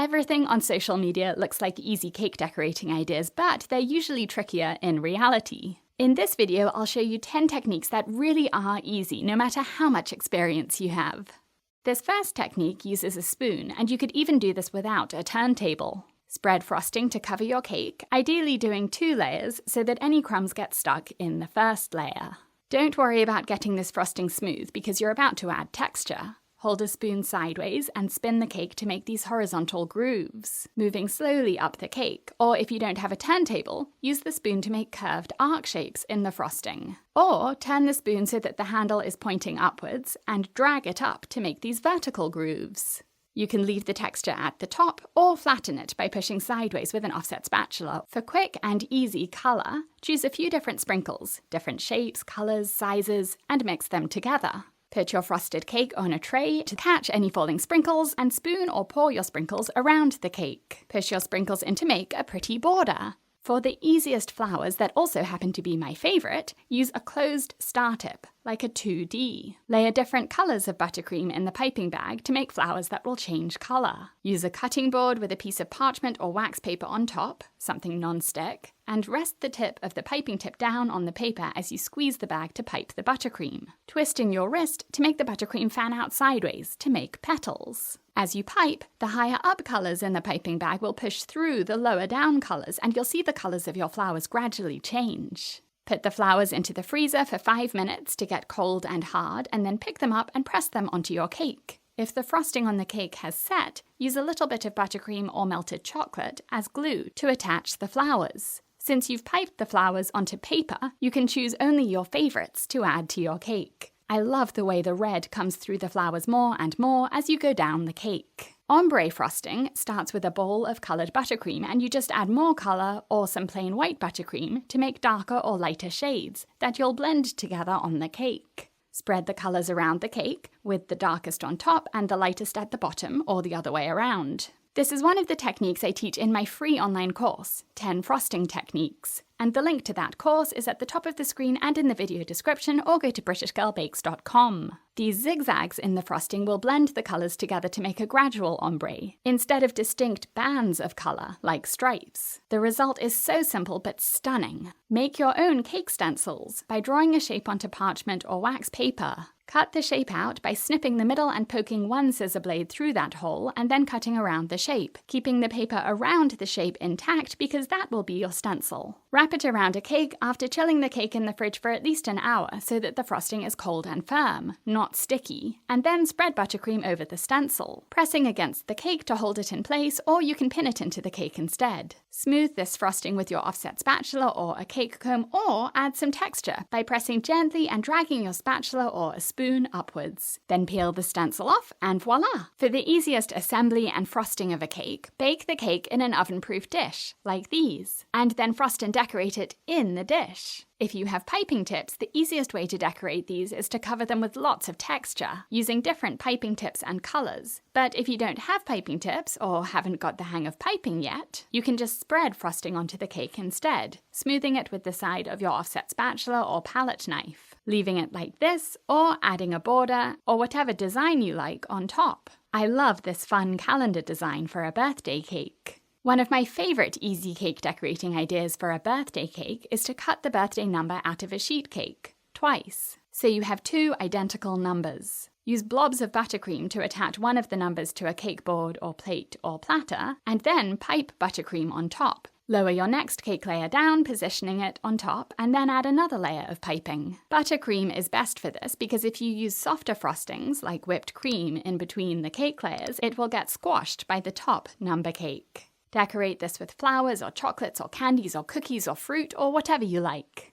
Everything on social media looks like easy cake decorating ideas, but they're usually trickier in reality. In this video, I'll show you 10 techniques that really are easy, no matter how much experience you have. This first technique uses a spoon, and you could even do this without a turntable. Spread frosting to cover your cake, ideally doing 2 layers so that any crumbs get stuck in the first layer. Don't worry about getting this frosting smooth because you're about to add texture. Hold a spoon sideways and spin the cake to make these horizontal grooves, moving slowly up the cake. Or if you don't have a turntable, use the spoon to make curved arc shapes in the frosting. Or turn the spoon so that the handle is pointing upwards and drag it up to make these vertical grooves. You can leave the texture at the top or flatten it by pushing sideways with an offset spatula. For quick and easy color, choose a few different sprinkles, different shapes, colors, sizes, and mix them together. Put your frosted cake on a tray to catch any falling sprinkles and spoon or pour your sprinkles around the cake. Push your sprinkles in to make a pretty border. For the easiest flowers that also happen to be my favorite, use a closed star tip, like a 2D. Layer different colors of buttercream in the piping bag to make flowers that will change color. Use a cutting board with a piece of parchment or wax paper on top, something non-stick, and rest the tip of the piping tip down on the paper as you squeeze the bag to pipe the buttercream. Twist in your wrist to make the buttercream fan out sideways to make petals. As you pipe, the higher up colors in the piping bag will push through the lower down colors, and you'll see the colors of your flowers gradually change. Put the flowers into the freezer for 5 minutes to get cold and hard, and then pick them up and press them onto your cake. If the frosting on the cake has set, use a little bit of buttercream or melted chocolate as glue to attach the flowers. Since you've piped the flowers onto paper, you can choose only your favorites to add to your cake. I love the way the red comes through the flowers more and more as you go down the cake. Ombre frosting starts with a bowl of coloured buttercream, and you just add more colour or some plain white buttercream to make darker or lighter shades that you'll blend together on the cake. Spread the colours around the cake, with the darkest on top and the lightest at the bottom, or the other way around. This is one of the techniques I teach in my free online course, 10 Frosting Techniques. And the link to that course is at the top of the screen and in the video description, or go to britishgirlbakes.com. These zigzags in the frosting will blend the colours together to make a gradual ombre, instead of distinct bands of colour, like stripes. The result is so simple but stunning. Make your own cake stencils by drawing a shape onto parchment or wax paper. Cut the shape out by snipping the middle and poking one scissor blade through that hole, and then cutting around the shape, keeping the paper around the shape intact because that will be your stencil. Wrap it around a cake after chilling the cake in the fridge for at least an hour so that the frosting is cold and firm, not sticky, and then spread buttercream over the stencil, pressing against the cake to hold it in place, or you can pin it into the cake instead. Smooth this frosting with your offset spatula or a cake comb, or add some texture by pressing gently and dragging your spatula or a spoon upwards. Then peel the stencil off and voila! For the easiest assembly and frosting of a cake, bake the cake in an oven-proof dish, like these, and then frost and decorate it in the dish. If you have piping tips, the easiest way to decorate these is to cover them with lots of texture, using different piping tips and colours. But if you don't have piping tips, or haven't got the hang of piping yet, you can just spread frosting onto the cake instead, smoothing it with the side of your offset spatula or palette knife, leaving it like this, or adding a border, or whatever design you like on top. I love this fun calendar design for a birthday cake. One of my favourite easy cake decorating ideas for a birthday cake is to cut the birthday number out of a sheet cake, twice, so you have 2 identical numbers. Use blobs of buttercream to attach one of the numbers to a cake board or plate or platter, and then pipe buttercream on top. Lower your next cake layer down, positioning it on top, and then add another layer of piping. Buttercream is best for this because if you use softer frostings, like whipped cream, in between the cake layers, it will get squashed by the top number cake. Decorate this with flowers or chocolates or candies or cookies or fruit or whatever you like.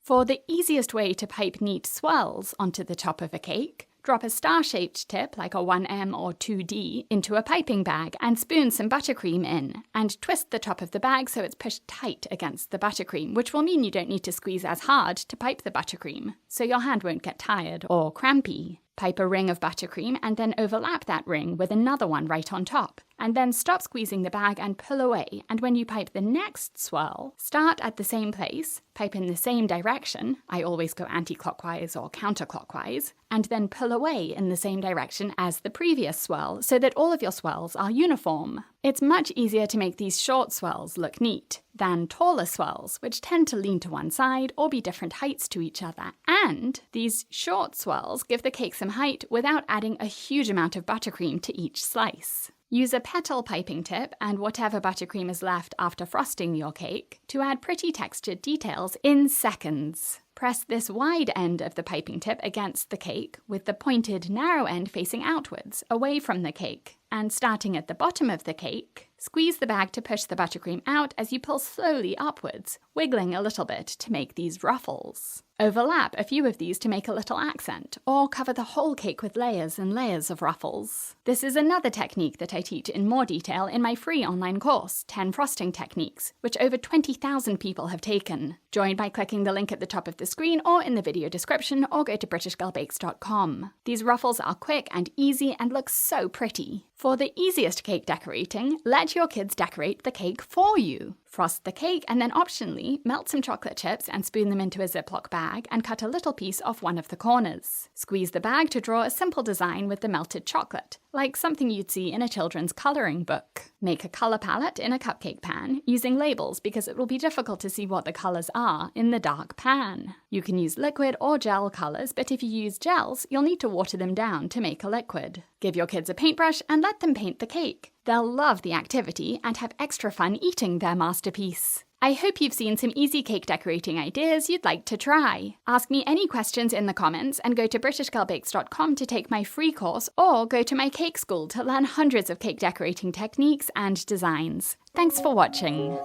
For the easiest way to pipe neat swirls onto the top of a cake, drop a star-shaped tip like a 1M or 2D into a piping bag and spoon some buttercream in, and twist the top of the bag so it's pushed tight against the buttercream, which will mean you don't need to squeeze as hard to pipe the buttercream, so your hand won't get tired or crampy. Pipe a ring of buttercream and then overlap that ring with another one right on top, and then stop squeezing the bag and pull away. And when you pipe the next swirl, start at the same place, pipe in the same direction, I always go anti-clockwise or counterclockwise, and then pull away in the same direction as the previous swirl so that all of your swirls are uniform. It's much easier to make these short swirls look neat than taller swirls, which tend to lean to one side or be different heights to each other. And these short swirls give the cake some height without adding a huge amount of buttercream to each slice. Use a Petal piping tip and whatever buttercream is left after frosting your cake to add pretty textured details in seconds. Press this wide end of the piping tip against the cake with the pointed narrow end facing outwards, away from the cake. And starting at the bottom of the cake, squeeze the bag to push the buttercream out as you pull slowly upwards, wiggling a little bit to make these ruffles. Overlap a few of these to make a little accent, or cover the whole cake with layers and layers of ruffles. This is another technique that I teach in more detail in my free online course, 10 Frosting Techniques, which over 20,000 people have taken. Join by clicking the link at the top of the screen or in the video description, or go to britishgirlbakes.com. These ruffles are quick and easy and look so pretty. For the easiest cake decorating, let your kids decorate the cake for you. Frost the cake and then optionally melt some chocolate chips and spoon them into a Ziploc bag and cut a little piece off one of the corners. Squeeze the bag to draw a simple design with the melted chocolate, like something you'd see in a children's coloring book. Make a color palette in a cupcake pan using labels because it will be difficult to see what the colors are in the dark pan. You can use liquid or gel colors, but if you use gels, you'll need to water them down to make a liquid. Give your kids a paintbrush and let them paint the cake. They'll love the activity and have extra fun eating their masterpiece. I hope you've seen some easy cake decorating ideas you'd like to try. Ask me any questions in the comments and go to britishgirlbakes.com to take my free course, or go to my cake school to learn hundreds of cake decorating techniques and designs. Thanks for watching.